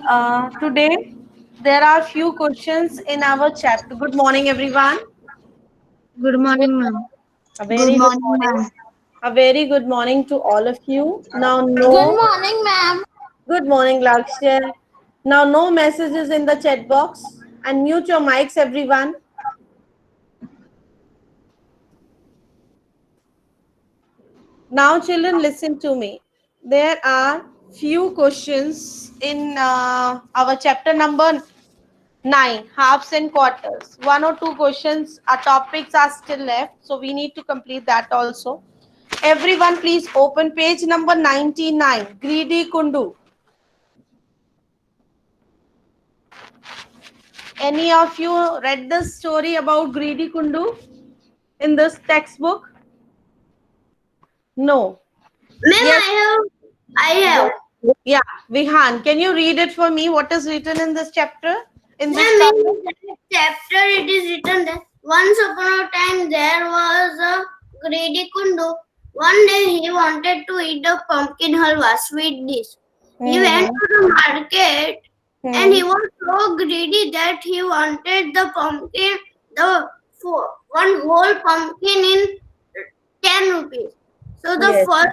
Today there are few questions in our chapter. Good morning, everyone. Good morning, ma'am. A Good very good morning, morning. ma'am. A very good morning to all of you. Now, Good no. morning, ma'am. Good morning, Lakshya. Now, no messages in the chat box. Unmute your mics, everyone. Now, children, listen to me. There are few questions in our chapter number 9, halves and quarters. One or two questions, our topics are still left, so we need to complete that also. Everyone, please open page number 99, Greedy Kundu. Any of you read the story about Greedy Kundu in this textbook? No. Ma'am, Yes. I have. Yeah. Vihan, can you read it for me? What is written in this chapter? In this Ma'am, chapter? in that chapter it is written that once upon a time there was a greedy kundu. One day he wanted to eat a pumpkin halwa, sweet dish. He went Hmm. to the market and Hmm. he was so greedy that he wanted the pumpkin, one whole pumpkin in 10 rupees. So the Yes. first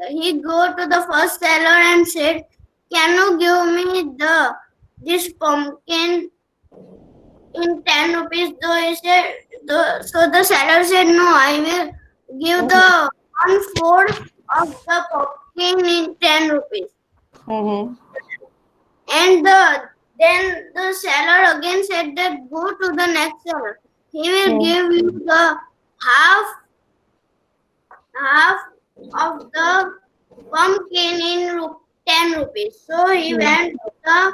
he go to the first seller and said, "Can you give me this pumpkin in 10 rupees?" Though he said, so the seller said, "No, I will give the one fourth of the pumpkin in 10 rupees." Mm-hmm. And then the seller again said that go to the next seller. He will Hmm. give you the half half of the pumpkin in 10 rupees. So he Hmm. went to the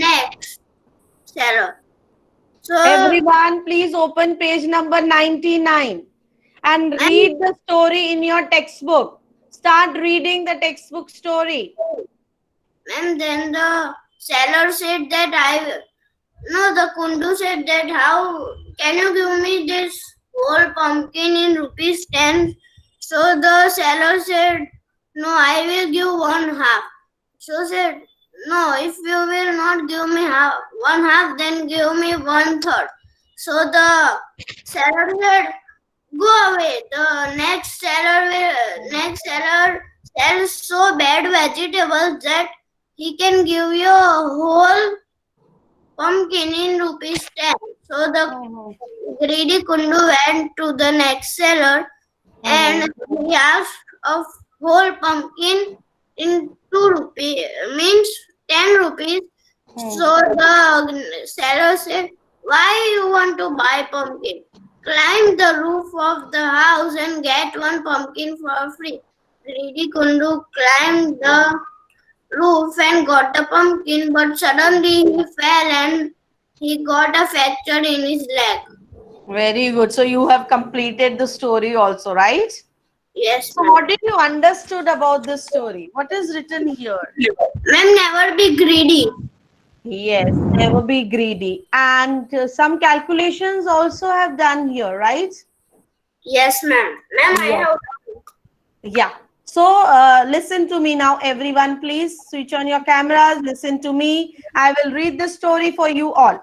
next seller. So Everyone, please open page number 99 and and, read the story in your textbook. Start reading the textbook story. and then the seller said that no, the kundu said that how can you give me this whole pumpkin in rupees 10? So the seller said, no, I will give one half. So said, no, if you will not give me one half, then give me one third. So the seller said, go away. The next seller sells so bad vegetables that he can give you a whole pumpkin in rupees 10. So the Mhm. greedy kundu went to the next seller and Mhm. he asked a whole pumpkin in 2 rupees, means 10 rupees. Hmm. So the seller said, why you want to buy pumpkin? Climb the roof of the house and get one pumpkin for free. Greedy kundu climbed the roof and got the pumpkin, but suddenly he fell and he got a fracture in his leg. Very good. So you have completed the story also, right? Yes, So ma'am. what did you understood about this story? What is written here? Ma'am, never be greedy. Yes, never be greedy. And some calculations also have done here, right? Yes, ma'am. Ma'am, I Yes. have. Yeah. So listen to me now, everyone. Please switch on your cameras. Listen to me. I will read the story for you all.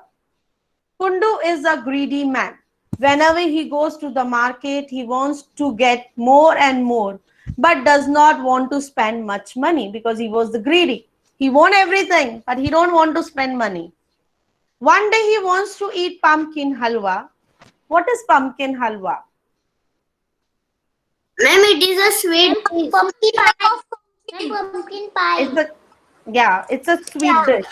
Kundu is a greedy man. Whenever he goes to the market, he wants to get more and more, but does not want to spend much money because he was the greedy. He want everything, but he don't want to spend money. One day he wants to eat pumpkin halwa. What is pumpkin halwa? Ma'am, it is a sweet Ma'am, dish. pumpkin pie. Ma'am, pumpkin pie. It's a yeah, it's a sweet dish.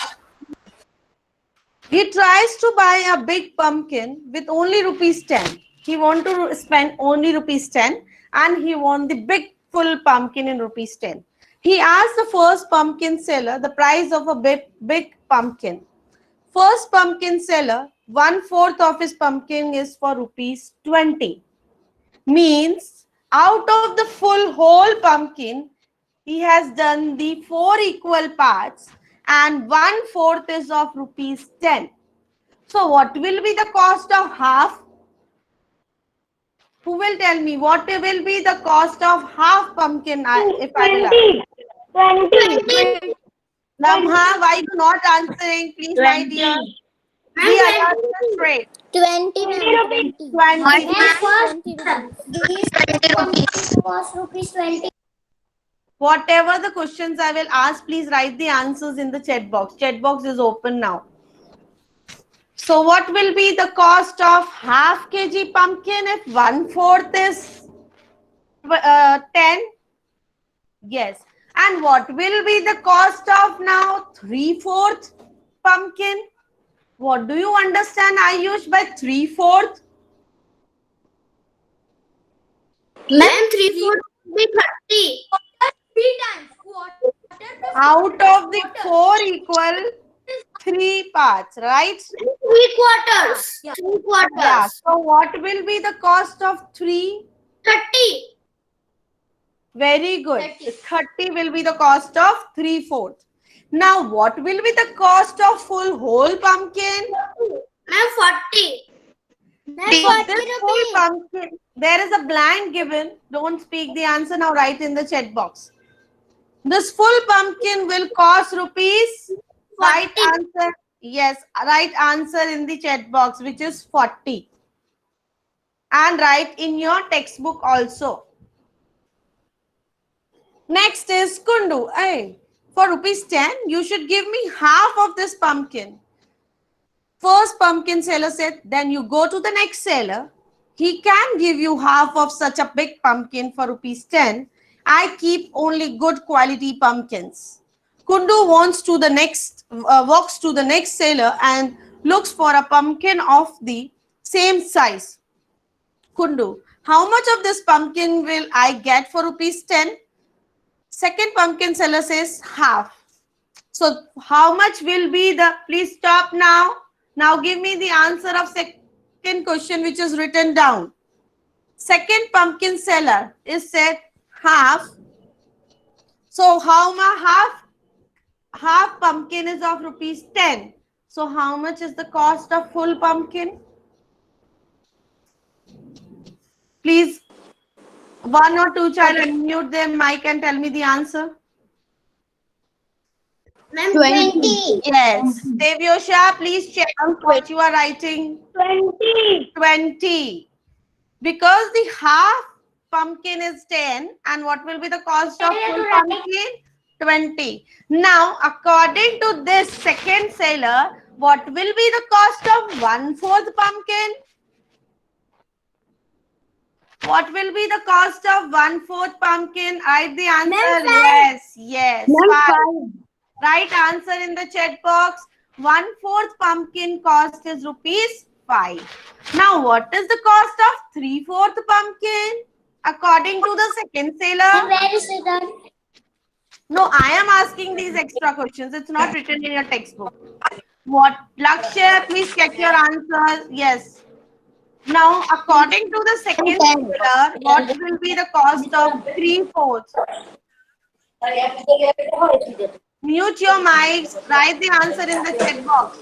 He tries to buy a big pumpkin with only rupees 10. He want to spend only rupees 10 and he want the big full pumpkin in rupees 10. He asked the first pumpkin seller the price of a big pumpkin. First pumpkin seller, one fourth of his pumpkin is for rupees 20. Means out of the full whole pumpkin, he has done the four equal parts and one fourth is of rupees 10. So what will be the cost of half? Who will tell me what will be the cost of half pumpkin if I will ask? 20. 20. 20. Lamha, why you not answering? Please, my dear. Be alert and straight. 20, ma'am. 20. 20. Ma'am, these pumpkin cost rupees 20. Whatever the questions I will ask, please write the answers in the chat box. Chat box is open now. So what will be the cost of half kg pumpkin if 1/4 is 10? Yes. And what will be the cost of now 3/4 pumpkin? What do you understand, Ayush, by 3/4? Ma'am, 3/4 would be 30. 3 times. Quarter. Out of the 4 equal 3 parts, right? 3/4. Yeah. 3/4. Yeah. So what will be the cost of 3? 30. Very good. 30. 30 will be the cost of 3/4. Now, what will be the cost of full whole pumpkin? Ma'am, 40. So this full pumpkin, there is a blank given. Don't speak the answer now. Write in the chat box. This full pumpkin will cost rupees. Right 40. answer. Yes, right answer in the chat box, which is 40. And write in your textbook also. Next is Kundu. Hey, for rupees 10, you should give me half of this pumpkin. First pumpkin seller said, then you go to the next seller. He can give you half of such a big pumpkin for rupees 10. I keep only good quality pumpkins. Kundu walks to the next seller and looks for a pumpkin of the same size. Kundu, how much of this pumpkin will I get for rupees 10? Second pumpkin seller says half. So how much will be the, please stop now. Now give me the answer of second question which is written down. Second pumpkin seller is said half. So how much half pumpkin is of rupees 10. So how much is the cost of full pumpkin? Please, one or two child unmute their mic and tell me the answer. Ma'am, 20. Yes. Devyosha, please check what you are writing. 20. 20. Because the half pumpkin is 10, and what will be the cost of full pumpkin? 20. Now, according to this second seller, what will be the cost of 1/4 pumpkin? What will be the cost of 1/4 pumpkin? Write the answer. Yes, yes. 5. Right answer in the chat box. 1/4 pumpkin cost is rupees 5. Now, what is the cost of 3/4 pumpkin? According to the second seller. Where is it done? No, I am asking these extra questions. It's not written in your textbook. What? Lakshya, please check your answers. Yes. Now, according to the second seller, what will be the cost of 3/4? Mute your mics. Write the answer in the chat box.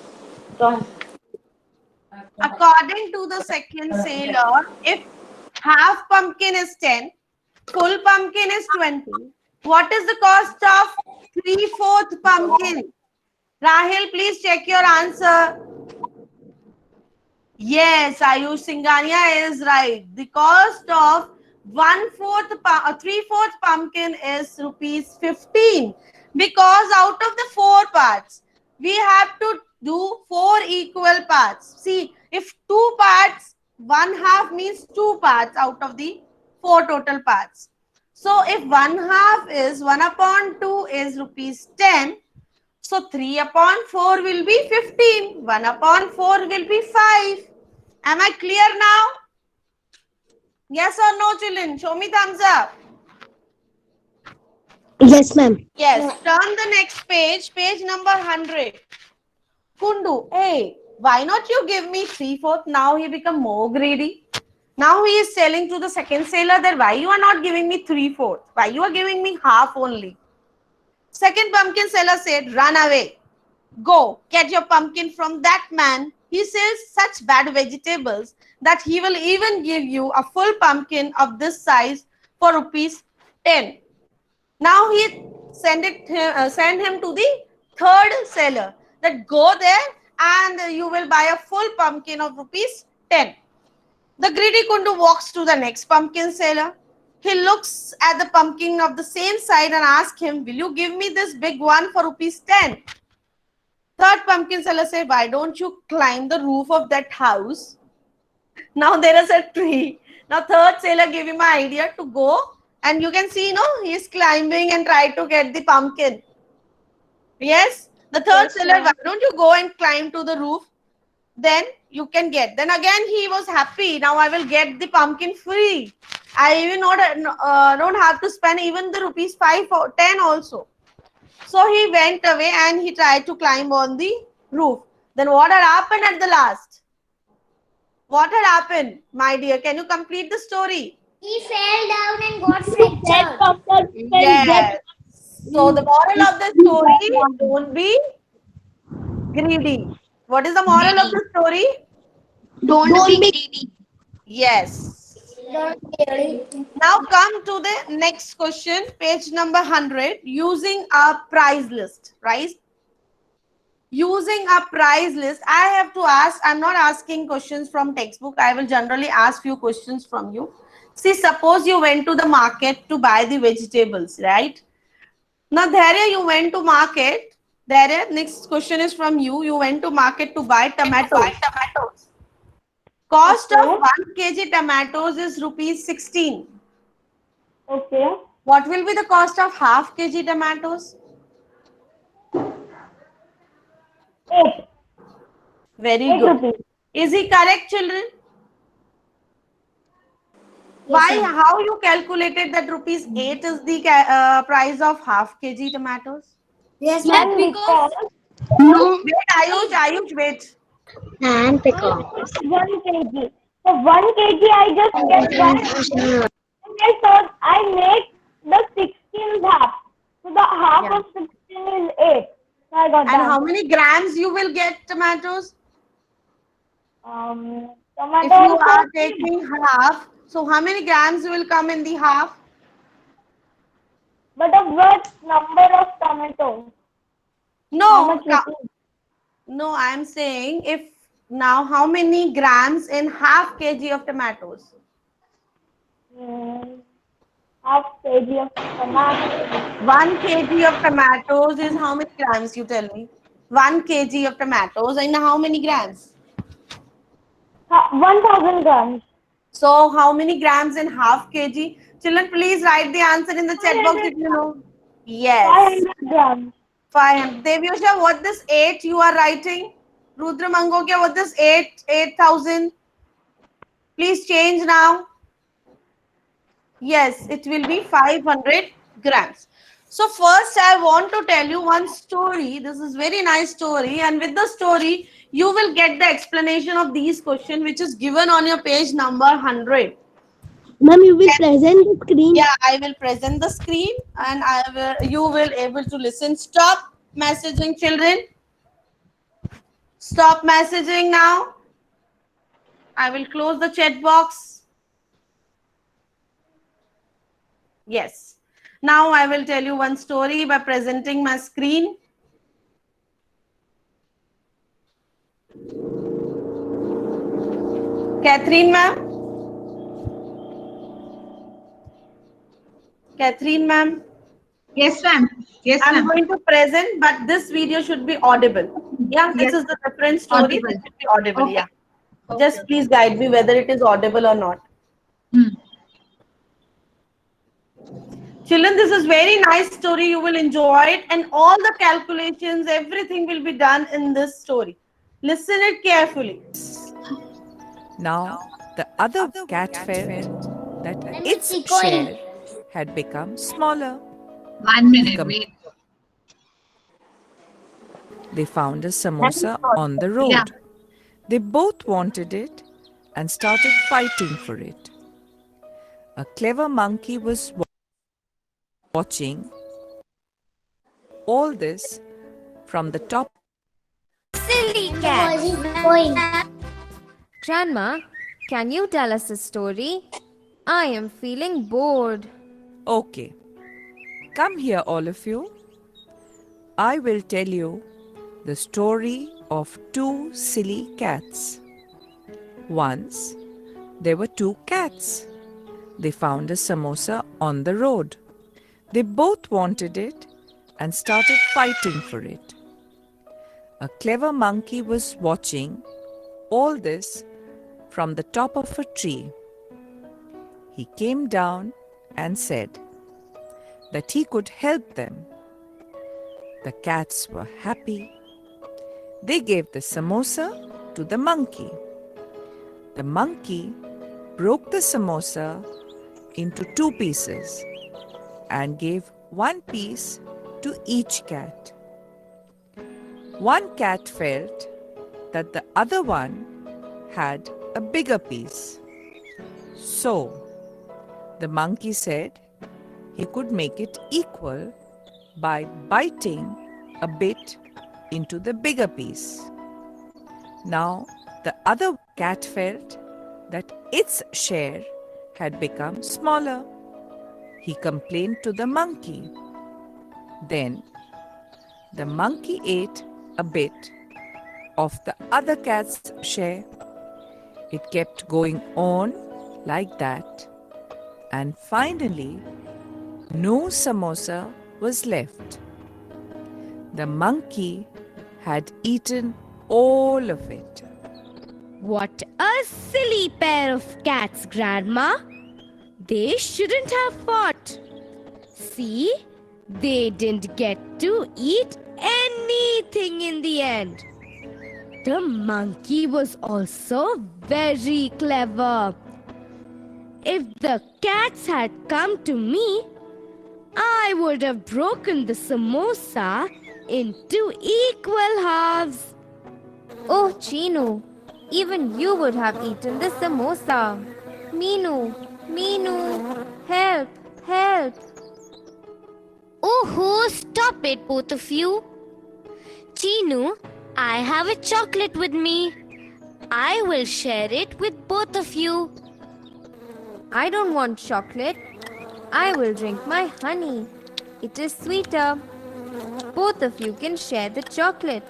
According to the second seller, if half pumpkin is 10, full pumpkin is 20. What is the cost of 3/4 pumpkin? Rahil, please check your answer. Yes, Ayush Singhania is right. The cost of 3/4 pumpkin is rupees 15. Because out of the 4 parts, we have to do 4 equal parts. See, if 2 parts, 1/2 means 2 parts out of the 4 total parts. So if 1/2 is 1/2 is rupees 10. So 3/4 will be 15. 1/4 will be 5. Am I clear now? Yes or no, children? Show me thumbs up. Yes, ma'am. Yes. Turn the next page. Page number 100. Kundu, hey, why not you give me 3/4? Now he become more greedy. Now he is selling to the second seller that why you are not giving me 3/4? Why you are giving me half only? Second pumpkin seller said, run away. Go, get your pumpkin from that man. He sells such bad vegetables that he will even give you a full pumpkin of this size for rupees 10. Now he send him to the third seller that go there and you will buy a full pumpkin of rupees 10. The greedy Kundu walks to the next pumpkin seller. He looks at the pumpkin of the same side and asks him, will you give me this big one for rupees 10? Third pumpkin seller said, why don't you climb the roof of that house? Now there is a tree. Now third seller gave him an idea to go, and you can see, he is climbing and try to get the pumpkin. Yes, the third seller, why don't you go and climb to the roof? Then you can get. Then again he was happy. Now I will get the pumpkin free. I even don't have to spend even the rupees 5 or 10 also. So he went away and he tried to climb on the roof. Then what had happened at the last? What had happened, my dear? Can you complete the story? He fell down and got fractured. Yes. So the moral of the story, don't be greedy. What is the moral of the story? Don't be greedy. Yes. Don't be greedy. Now come to the next question, page number 100, using a price list, right? Using a price list, I have to ask, I'm not asking questions from textbook. I will generally ask few questions from you. See, suppose you went to the market to buy the vegetables, right? Now, Dharya, you went to market. Dharya, next question is from you. You went to market to buy tomatoes. Cost of 1 kg tomatoes is rupees 16. Okay. What will be the cost of half kg tomatoes? 8. Very 8 good. rupees. Is he correct, children? Why? How you calculated that rupees 8 is the price of half kg tomatoes? Yes, ma'am. Because Wait, Ayush, wait. and because 1 kg. So 1 kg I just get 1. And I thought I make the 16th half. So the half Yeah. of 16 is 8. So I got And that. how many grams you will get tomatoes? Tomato If you are also taking half, so how many grams will come in the half? But of what number of tomatoes? How No, much rupees? no, I am saying if now how many grams in half kg of tomatoes? Half kg of tomatoes. 1 kg of tomatoes is how many grams, you tell me? 1 kg of tomatoes and how many grams? 1000 grams. So how many grams in half kg? Children, please write the answer in the chat box if you know. Yes. 500 grams. 500. Devyusha, what this 8 you are writing? Rudra Mangokya, what this 8,000? Please change now. Yes, it will be 500 grams. So first I want to tell you one story. This is very nice story, and with the story you will get the explanation of these questions which is given on your page number 100. Ma'am, you will present the screen. Yeah, I will present the screen and you will able to listen. Stop messaging, children. Stop messaging now. I will close the chat box. Yes. Now I will tell you one story by presenting my screen. Catherine ma'am. Catherine ma'am. Yes, ma'am. Yes, I'm ma'am. going to present, but this video should be audible. Yeah, this Yes. is the different story. Audible. This should be audible. Okay. Yeah. Just please guide me whether it is audible or not. Children, this is very nice story. You will enjoy it, and all the calculations, everything will be done in this story. Listen it carefully. Now, the other cat felt that its share had become smaller. 1 minute, wait. They found a samosa on the road. Yeah. They both wanted it and started fighting for it. A clever monkey was watching all this from the top. Silly cat! Grandma, can you tell us a story? I am feeling bored. Okay, come here, all of you. I will tell you the story of two silly cats. Once there were two cats. They found a samosa on the road. They both wanted it and started fighting for it. A clever monkey was watching all this from the top of a tree. He came down and said that he could help them. The cats were happy. They gave the samosa to the monkey. The monkey broke the samosa into two pieces and gave one piece to each cat. One cat felt that the other one had a bigger piece. So, the monkey said he could make it equal by biting a bit into the bigger piece. Now, the other cat felt that its share had become smaller. He complained to the monkey. Then, the monkey ate a bit of the other cat's share. It kept going on like that, and finally, no samosa was left. The monkey had eaten all of it. What a silly pair of cats, Grandma. They shouldn't have fought. See, they didn't get to eat anything in the end. The monkey was also very clever. If the cats had come to me, I would have broken the samosa into equal halves. Oh, Chinu, even you would have eaten the samosa. Meenu, Meenu, help, help. Oh, stop it, both of you. Chinu, I have a chocolate with me. I will share it with both of you. I don't want chocolate. I will drink my honey. It is sweeter. Both of you can share the chocolate.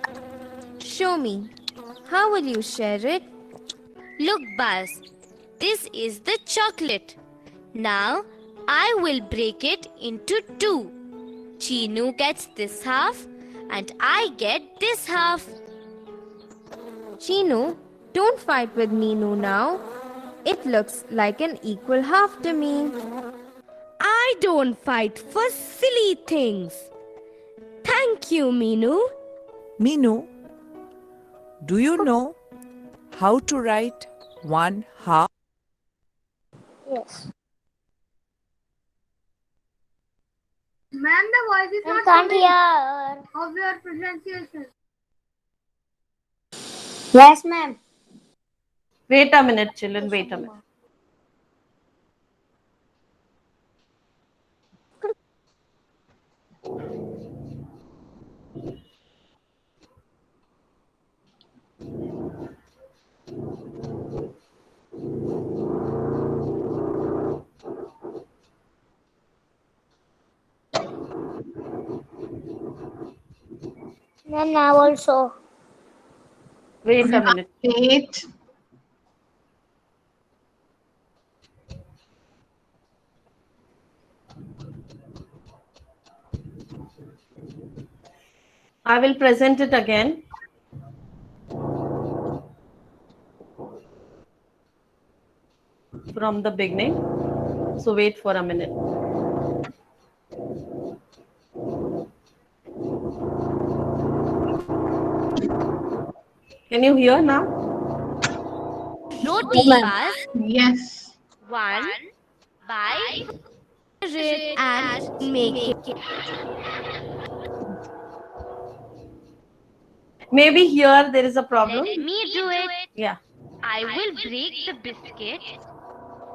Show me. How will you share it? Look, Buzz, this is the chocolate. Now, I will break it into two. Chinu gets this half and I get this half. Chinu, don't fight with Meenu now. It looks like an equal half to me. I don't fight for silly things. Thank you, Meenu. Meenu, do you know how to write 1/2? Yes. Ma'am, the voice is I not can't coming hear. of your pronunciation. Yes, ma'am. Wait a minute, children. Wait a minute. Then now also. Wait a minute. Wait. I will present it again. From the beginning. So wait for a minute. Can you hear now? Roti, Buzz. Yes. One by It and make it. Maybe here there is a problem. let me do it. Yeah. I will break the biscuit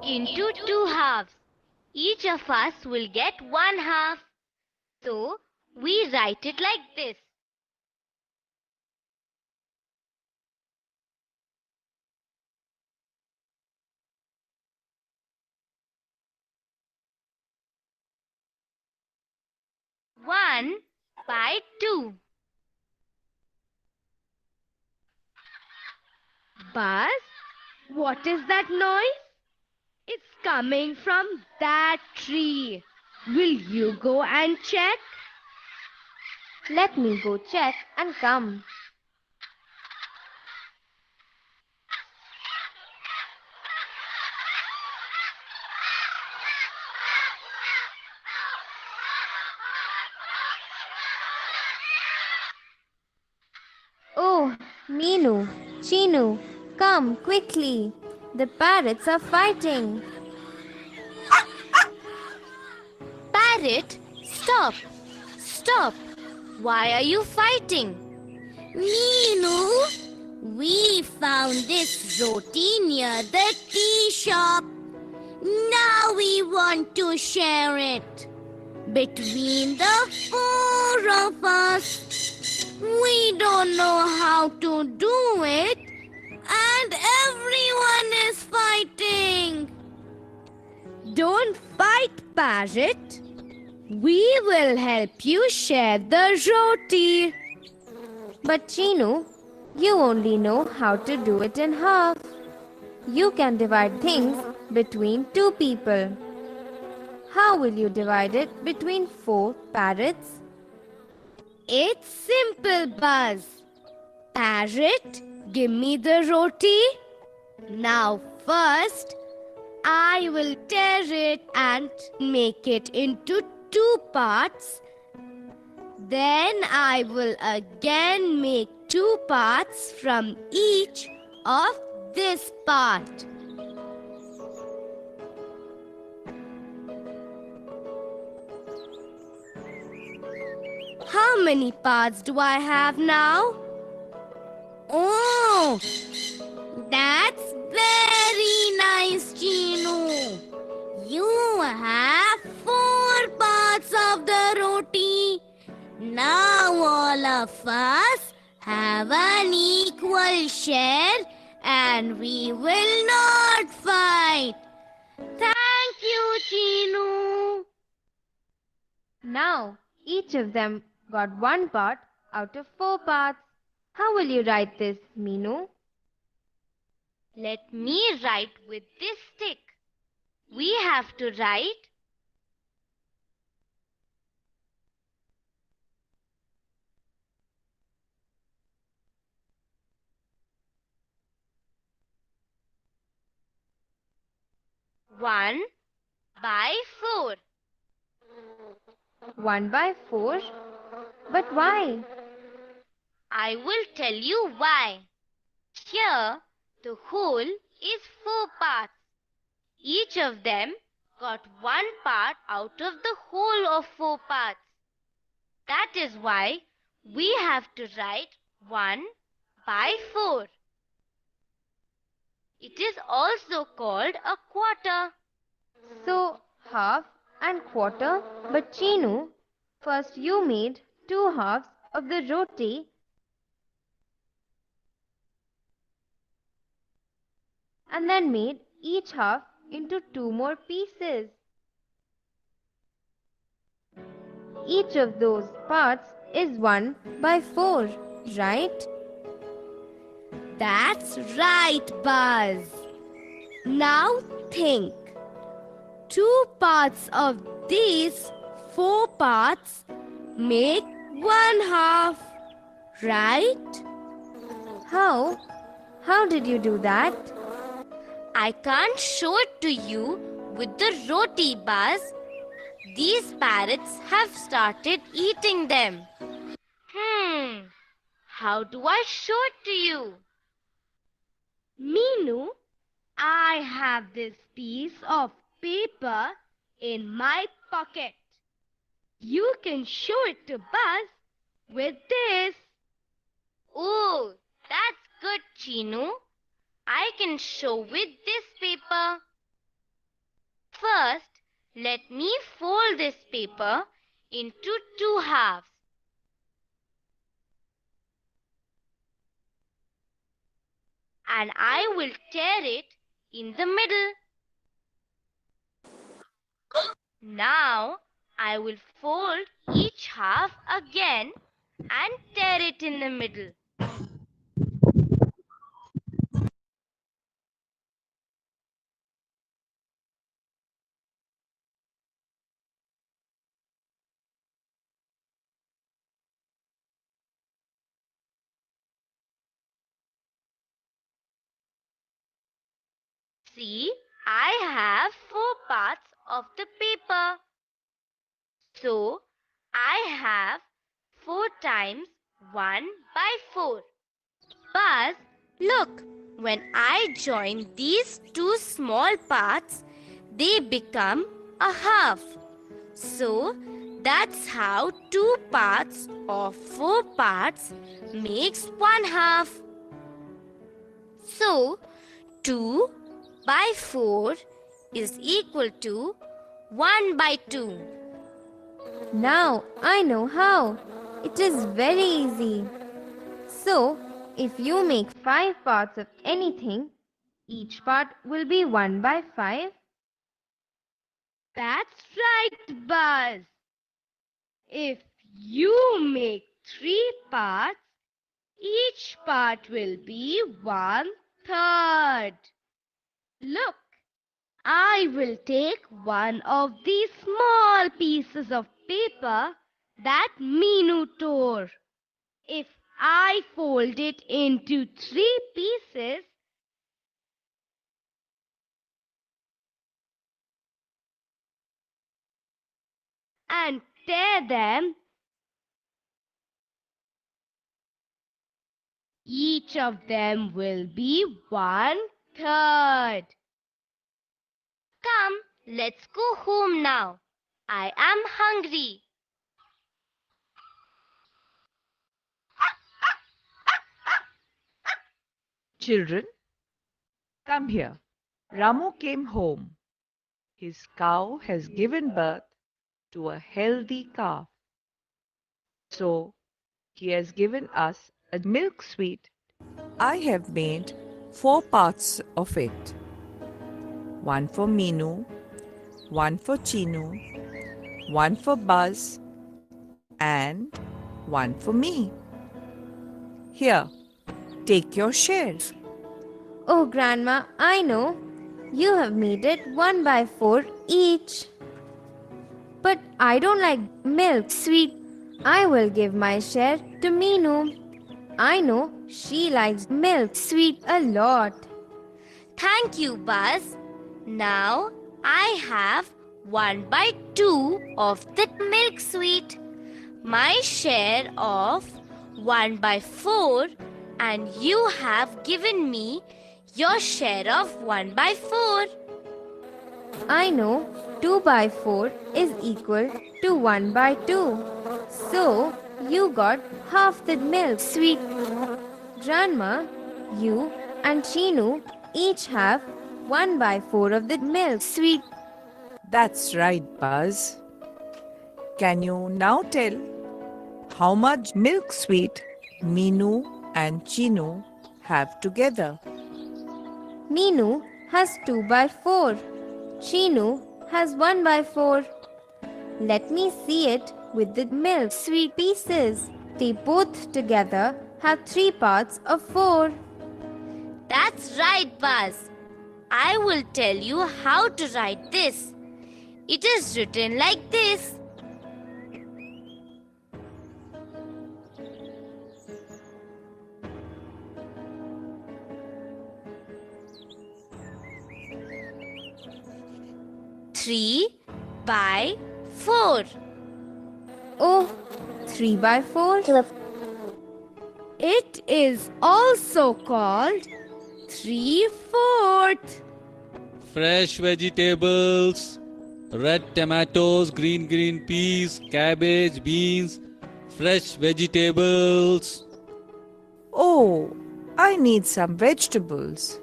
into two halves. Each of us will get one half. So we write it like this. One by 2. Buzz, what is that noise? It's coming from that tree. Will you go and check? Let me go check and come. Oh, Meenu, Chinu, come quickly. The parrots are fighting. Parrot, stop! Stop! Why are you fighting? Meenu, we found this roti near the tea shop. Now we want to share it. Between the 4 of us, we don't know how to do it, and everyone is fighting. Don't fight, Parrot. We will help you share the roti. But Chinu, you only know how to do it in half. You can divide things between 2 people. How will you divide it between 4 parrots? It's simple, Buzz. Parrot, give me the roti. Now first, I will tear it and make it into 2 parts. Then I will again make 2 parts from each of this part. How many parts do I have now? Oh, that's very nice, Chinu. You have 4 parts of the roti. Now all of us have an equal share and we will not fight. Thank you, Chinu. Now, each of them got 1 part out of 4 parts. How will you write this, Meenu? Let me write with this stick. We have to write one by 4. 1 by 4? But why? I will tell you why. Here, the whole is 4 parts. Each of them got 1 part out of the whole of 4 parts. That is why we have to write 1 by 4. It is also called a quarter. So, half and quarter. But Chinu, first you made 2 halves of the roti and then made each half into 2 more pieces. Each of those parts is 1 by 4, right? That's right, Buzz. Now think. 2 parts of these 4 parts make 1 half, right? How? How did you do that? I can't show it to you with the roti, Buzz. These parrots have started eating them. How do I show it to you? Meenu, I have this piece of paper in my pocket. You can show it to Buzz with this. Oh, that's good, Chinu. I can show with this paper. First, let me fold this paper into 2 halves. And I will tear it in the middle. Now, I will fold each each half again and tear it in the middle. See, I have 4 parts of the paper. So, I have 4 times 1 by 4. Buzz, look, when I join these 2 small parts, they become a half. So, that's how 2 parts of 4 parts makes 1 half. So, 2 by 4 is equal to 1 by 2. Now I know how. It is very easy. So, if you make 5 parts of anything, each part will be 1 by 5. That's right, Buzz. If you make 3 parts, each part will be 1/3. Look, I will take one of these small pieces of paper that Meenu tore. If I fold it into 3 pieces, and tear them, each of them will be 1/3. Come, let's go home now. I am hungry. Children, come here. Ramu came home. His cow has given birth to a healthy calf. So, he has given us a milk sweet. I have made 4 parts of it. One for Meenu, one for Chinu, one for Buzz, and one for me. Here, take your share. Oh, Grandma, I know. You have made it 1 by 4 each. But I don't like milk sweet. I will give my share to Meenu. I know she likes milk sweet a lot. Thank you, Buzz. Now I have 1 by 2 of the milk sweet. My share of 1 by 4, and you have given me your share of 1 by 4. I know 2 by 4 is equal to 1 by 2. So, you got half the milk sweet. Grandma, you and Chinu each have 1 by 4 of the milk sweet. That's right, Buzz. Can you now tell how much milk sweet Meenu and Chinu have together? Meenu has 2 by 4. Chinu has 1 by 4. Let me see it with the milk sweet pieces. They both together have 3 parts of 4. That's right, Buzz. I will tell you how to write this. It is written like this. Three by 4. Oh, 3 by 4? It is also called 3/4. Fresh vegetables, red tomatoes, green peas, cabbage, beans, fresh vegetables. Oh, I need some vegetables.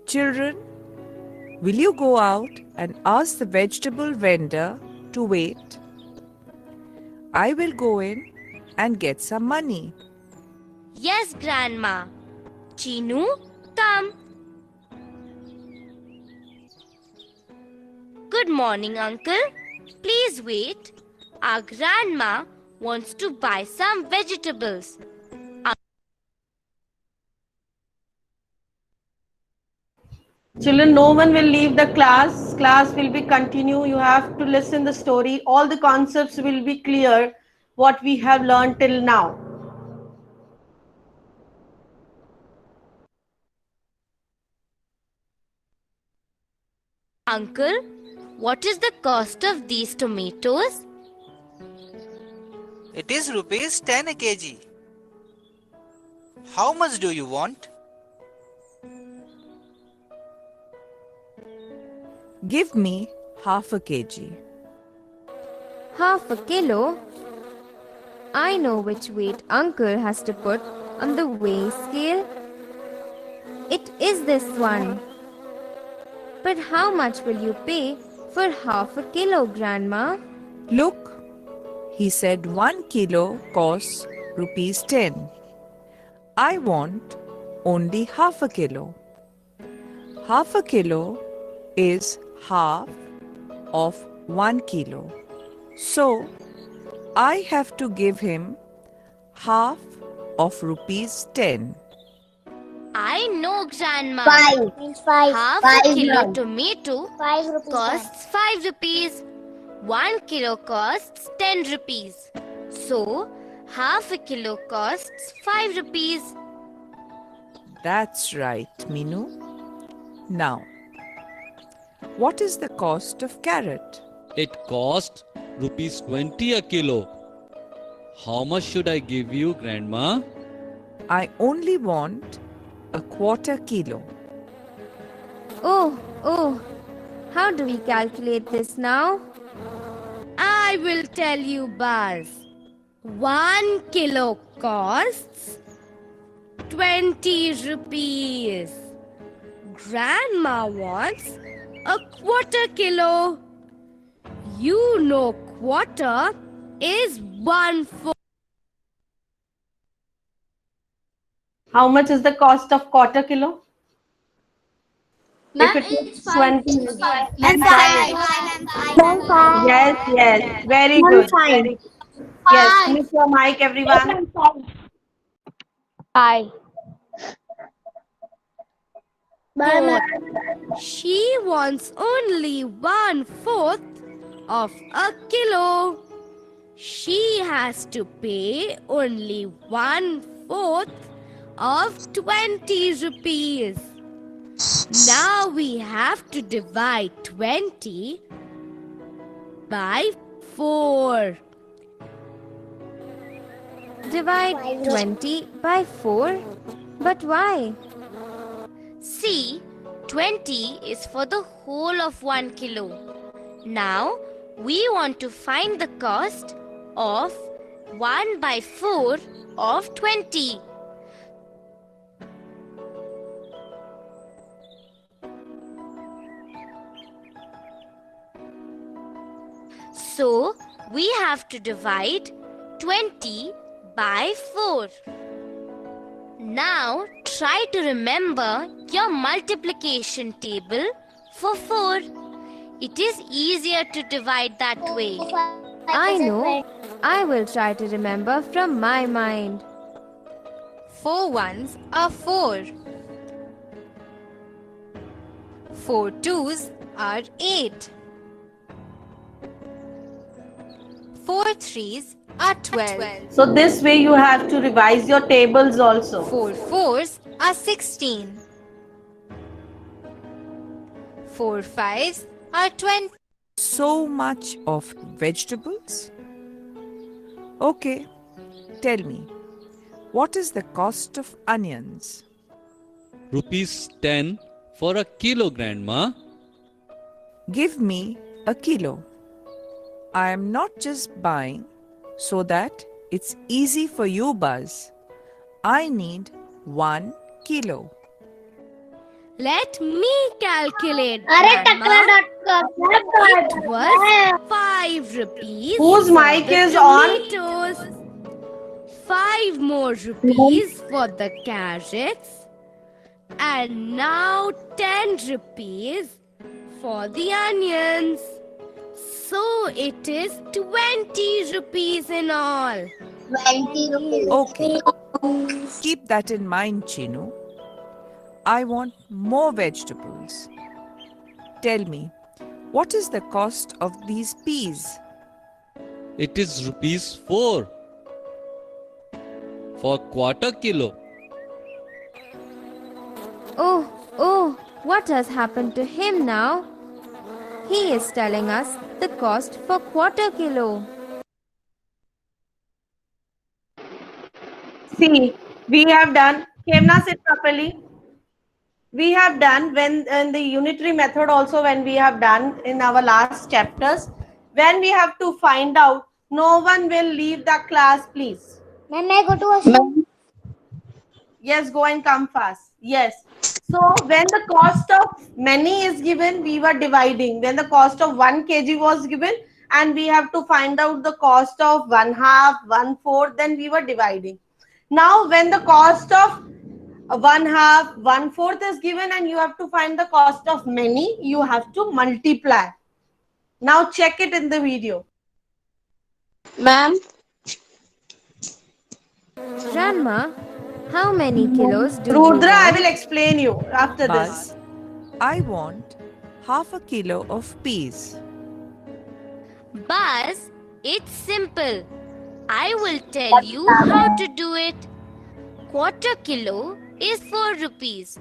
Children, will you go out and ask the vegetable vendor to wait? I will go in and get some money. Yes, Grandma. Chinu, come. Good morning, Uncle. Please wait. Our grandma wants to buy some vegetables. Children, no one will leave the class. Class will be continue. You have to listen the story. All the concepts will be clear what we have learned till now. Uncle, what is the cost of these tomatoes? It is rupees 10 a kg. How much do you want? Give me half a kg. Half a kilo? I know which weight uncle has to put on the weigh scale. It is this one. But how much will you pay for half a kilo, Grandma? Look, he said 1 kilo costs rupees 10. I want only half a kilo. Half a kilo is half of 1 kilo. So, I have to give him half of rupees 10. I know, Grandma. Five. Half Five a kilo rand. tomato 5 rupees. costs 5 rupees. 1 kilo costs 10 rupees. So, half a kilo costs 5 rupees. That's right, Minu. Now, what is the cost of carrot? It costs rupees 20 a kilo. How much should I give you, Grandma? I only want a quarter kilo. Oh, how do we calculate this now? I will tell you, Buzz. 1 kilo costs 20 rupees. Grandma wants a quarter kilo. You know quarter is 1/4. How much is the cost of quarter kilo? Ma'am, If it it's is 5. 20. And five. Yes. Very good. Very good. Yes, mute your mic, everyone. She wants only 1/4 of a kilo. She has to pay only 1/4 of 20 rupees. Now we have to divide 20 by 4. Divide 20 by 4? But why? See, 20 is for the whole of 1 kilo. Now, we want to find the cost of 1 by 4 of 20. So, we have to divide 20 by 4. Now, try to remember your multiplication table for 4. It is easier to divide that way. I know. I will try to remember from my mind. 4 ones are 4. 4 twos are 8. 4 threes are 12. So this way you have to revise your tables also. 4 fours are 16. 4 fives are 20. So much of vegetables? Okay, tell me, what is the cost of onions? Rupees 10 for a kilo, Grandma. Give me a kilo. I am not just buying so that it's easy for you, Buzz. I need 1 kilo. Let me calculate, Arey Grandma. takla.com. It was 5 rupees. Whose for mic the is on? tomatoes. 5 more rupees for the carrots. And now 10 rupees for the onions. So it is 20 rupees in all. 20 rupees. Okay. Keep that in mind, Chinu. I want more vegetables. Tell me, what is the cost of these peas? It is rupees 4 for quarter kilo. Oh, what has happened to him now? He is telling us the cost for quarter kilo. See, we have done. Kemna, sit properly. We have done when in the unitary method also, when we have done in our last chapters, when we have to find out, no one will leave the class, please. Ma'am, I go to washroom. Yes, go and come fast. Yes. So when the cost of many is given, we were dividing. When the cost of 1 kg was given, and we have to find out the cost of 1/2, 1/4, then we were dividing. Now, when the cost of 1/2, 1/4 is given, and you have to find the cost of many, you have to multiply. Now check it in the video. Ma'am, Grandma, how many kilos do Rudra, you I want? will explain you after this. Buzz, I want half a kilo of peas. Buzz, it's simple. I will tell you how to do it. Quarter kilo is 4 rupees.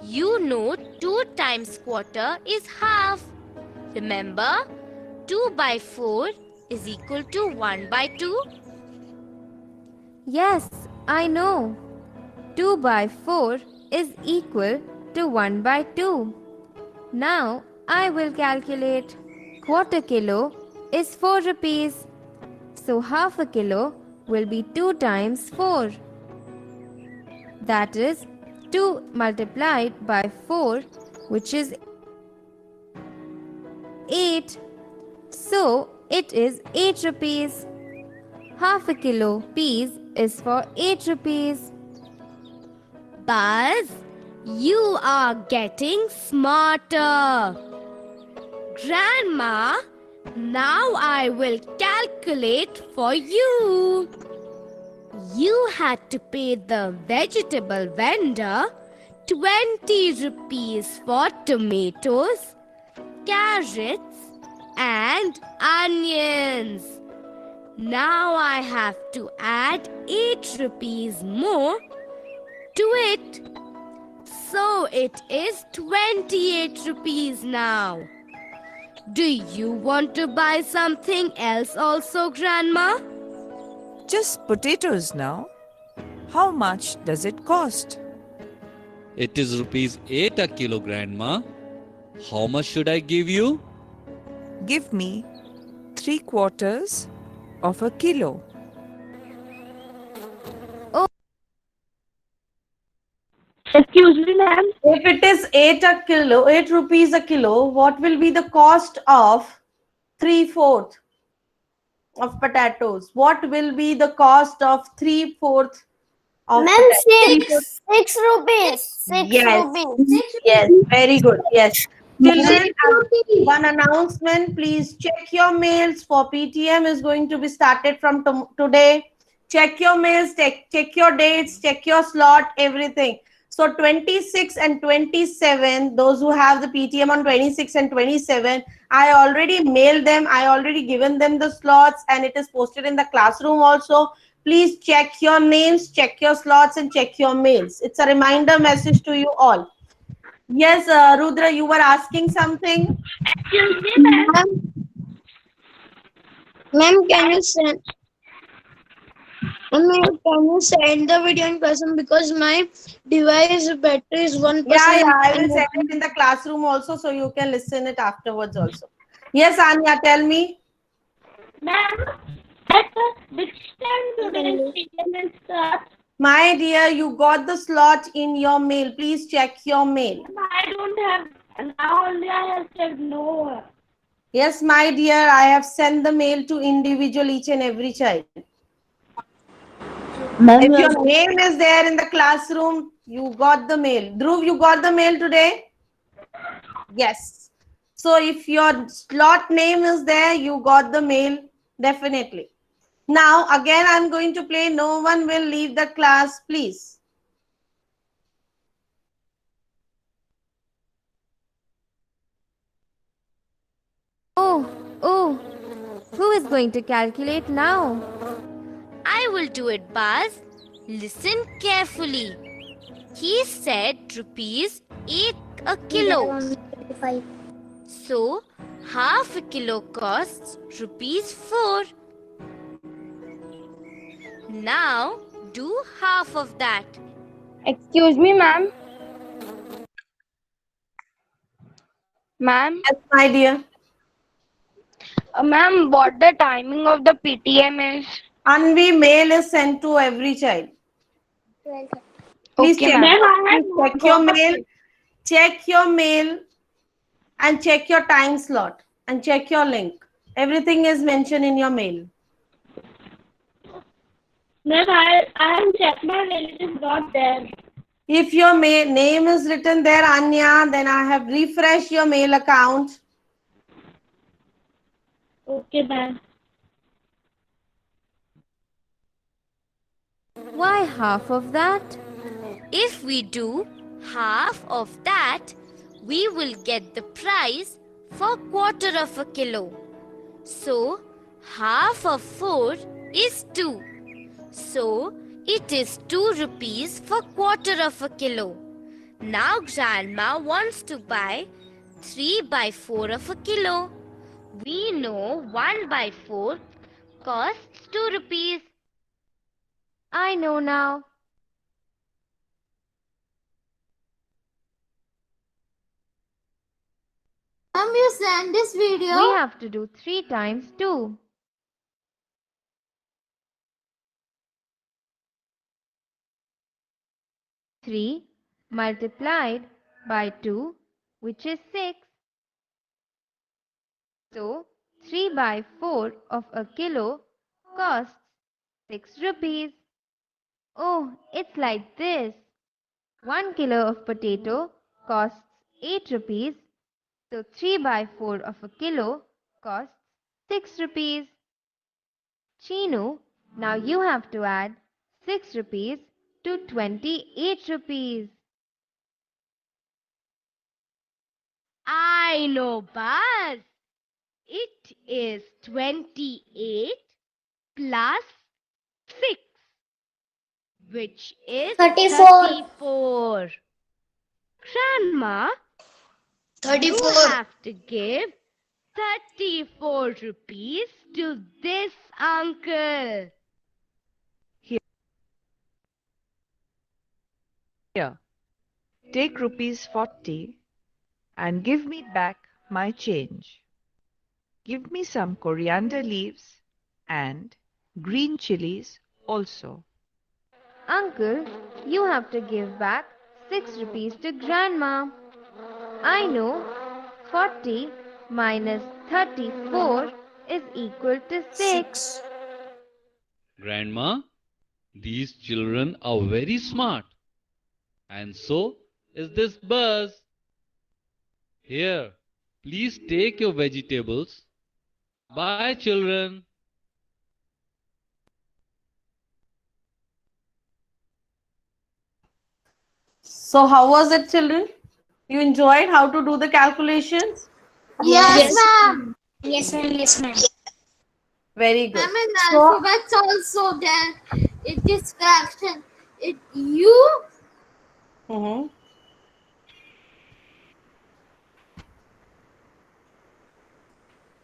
You know 2 times quarter is half. Remember, 2 by 4 is equal to 1 by 2. Yes, I know. 2 by 4 is equal to 1 by 2. Now I will calculate. Quarter kilo is 4 rupees. So half a kilo will be 2 times 4. That is 2 multiplied by 4, which is 8. So it is 8 rupees. Half a kilo peas is for 8 rupees. Buzz, you are getting smarter. Grandma, now I will calculate for you. You had to pay the vegetable vendor 20 rupees for tomatoes, carrots, and onions. Now I have to add 8 rupees more to it. So it is 28 rupees now. Do you want to buy something else also, Grandma? Just potatoes now. How much does it cost? It is rupees 8 a kilo, Grandma. How much should I give you? Give me 3/4 of a kilo. excuse me, ma'am. If it is 8 rupees a kilo, what will be the cost of 3/4 of potatoes? What will be the cost of 3/4 of Ma'am, potatoes? 6 rupees. 6 Yes. rupees. Yes, very good. Yes. Children, one announcement, please check your mails for PTM is going to be started from today. Check your mails, check your dates, check your slot, everything. So 26 and 27, those who have the PTM on 26 and 27, I already mailed them. I already given them the slots and it is posted in the classroom also. Please check your names, check your slots and check your mails. It's a reminder message to you all. Yes, Rudra, you were asking something. Excuse me, ma'am. Ma'am, can you send the video in person because my device battery is 1%. Yeah, I will send it in the classroom also so you can listen it afterwards also. Yes, Anya, tell me. Ma'am, at which time today's PTM starts? My dear, you got the slot in your mail. Please check your mail. I don't have, now only I have said no. Yes, my dear, I have sent the mail to individual each and every child. If your name is there in the classroom, you got the mail. Dhruv, you got the mail today? Yes. So if your slot name is there, you got the mail definitely. Now again I'm going to play. No one will leave the class, please. Oh, who is going to calculate now? I will do it, Baz. Listen carefully. He said rupees 8 a kilo. So, half a kilo costs rupees 4. Now, do half of that. Excuse me, ma'am. Ma'am, Yes, my dear. ma'am, what the timing of the PTM is? Anvi, mail is sent to every child. Please Okay, check, ma'am. please check your mail. Check your mail and check your time slot and check your link. Everything is mentioned in your mail. Ma'am, I have checked my mail. It is not there. If your name is written there, Anya, then I have refreshed your mail account. Okay, ma'am. Why half of that? If we do half of that, we will get the price for quarter of a kilo. So, half of 4 is 2. So, it is 2 rupees for quarter of a kilo. Now, Grandma wants to buy 3 by 4 of a kilo. We know 1 by 4 costs 2 rupees. I know now. You send this video. We have to do 3 times 2. 3 multiplied by 2, which is 6. So, 3 by 4 of a kilo costs 6 rupees. Oh, it's like this. 1 kilo of potato costs 8 rupees. So, 3 by 4 of a kilo costs 6 rupees. Chinu, now you have to add 6 rupees to 28 rupees. I know, Buzz. It is 28 plus 6, which is 34. Grandma, you have to give 34 rupees to this uncle. Here, take rupees 40 and give me back my change. Give me some coriander leaves and green chilies also. Uncle, you have to give back 6 rupees to Grandma. I know 40 minus 34 is equal to 6. Grandma, these children are very smart. And so is this Buzz. Here, please take your vegetables. Bye, children. So how was it, children? You enjoyed how to do the calculations? Yes, ma'am. Yes, ma'am. Yes, ma'am. Very good. Ma'am, in So, alphabets also there. It is fraction. You Mhm.